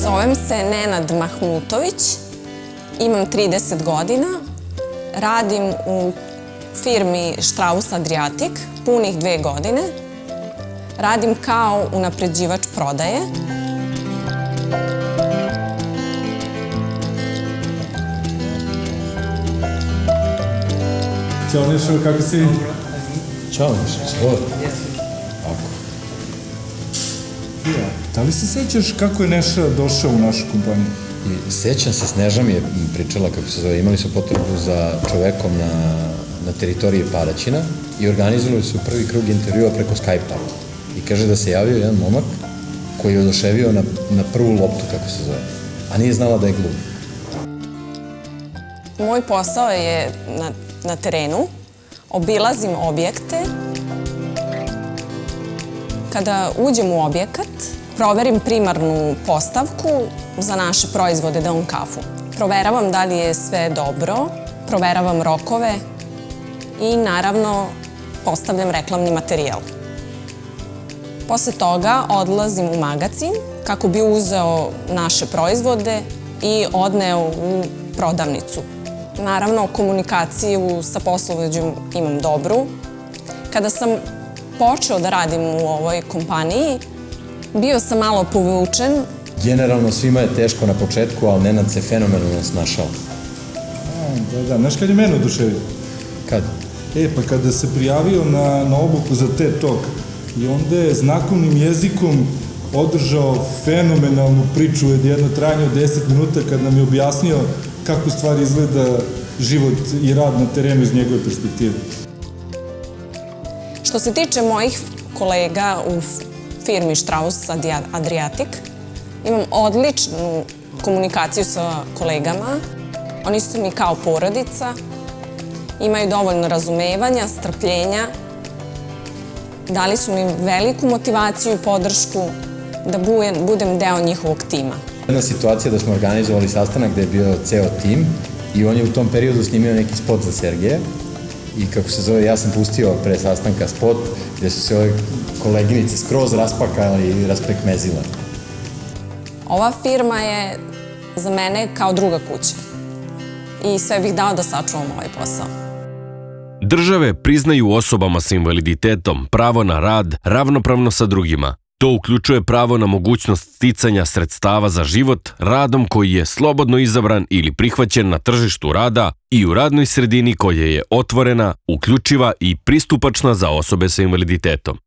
Zovem se Nenad Mahmutović, imam 30 godina, radim u firmi Strauss Adriatic punih 2 godine. Radim kao unapređivač prodaje. Ćao Nešo, kako si? Ćao Nešo, dobro. Ako. Da li se sećaš kako je Neša došao u našu kompaniju? Sećam se, Sneža mi je pričala, kako se zove, imali su potrebu za čovekom na teritoriji Paraćina i organizovali su prvi krug intervjua preko Skype-a. I kaže da se javio jedan momak koji je oduševio na prvu loptu, kako se zove, a nije znala da je glup. Moj posao je na terenu, obilazim objekte. Kada uđem u objekat, proverim primarnu postavku za naše proizvode Don kafu. Proveravam da li je sve dobro, proveravam rokove i naravno postavljam reklamni materijal. Posle toga odlazim u magacin kako bi uzeo naše proizvode i odneo u prodavnicu. Naravno, komunikaciju sa poslovođom imam dobru. Kada sam počeo da radim u ovoj kompaniji, bio sam malo povučen. Generalno svima je teško na početku, ali Nenad se fenomenalno snašao. Da, znaš kad je mene oduševio? Kad? Pa kada se prijavio na obuku za TED Talk i onda je znakovnim jezikom održao fenomenalnu priču od jedno trajanje od 10 minuta kad nam je objasnio kako stvari izgleda život i rad na terenu iz njegove perspektive. Što se tiče mojih kolega u firmi Strauss Adriatic, imam odličnu komunikaciju sa kolegama. Oni su mi kao porodica, imaju dovoljno razumevanja, strpljenja. Dali su mi veliku motivaciju i podršku da budem deo njihovog tima. Jedna situacija da smo organizovali sastanak gde je bio ceo tim i on je u tom periodu snimio neki spot za Sergeja i kako se zove, ja sam pustio pre sastanka spot gde su se ove koleginice skroz raspakale i raspekmezile. Ova firma je za mene kao druga kuća i sve bih dao da sačuvam ovaj posao. Države priznaju osobama sa invaliditetom pravo na rad ravnopravno sa drugima. To uključuje pravo na mogućnost sticanja sredstava za život radom koji je slobodno izabran ili prihvaćen na tržištu rada i u radnoj sredini koja je otvorena, uključiva i pristupačna za osobe sa invaliditetom.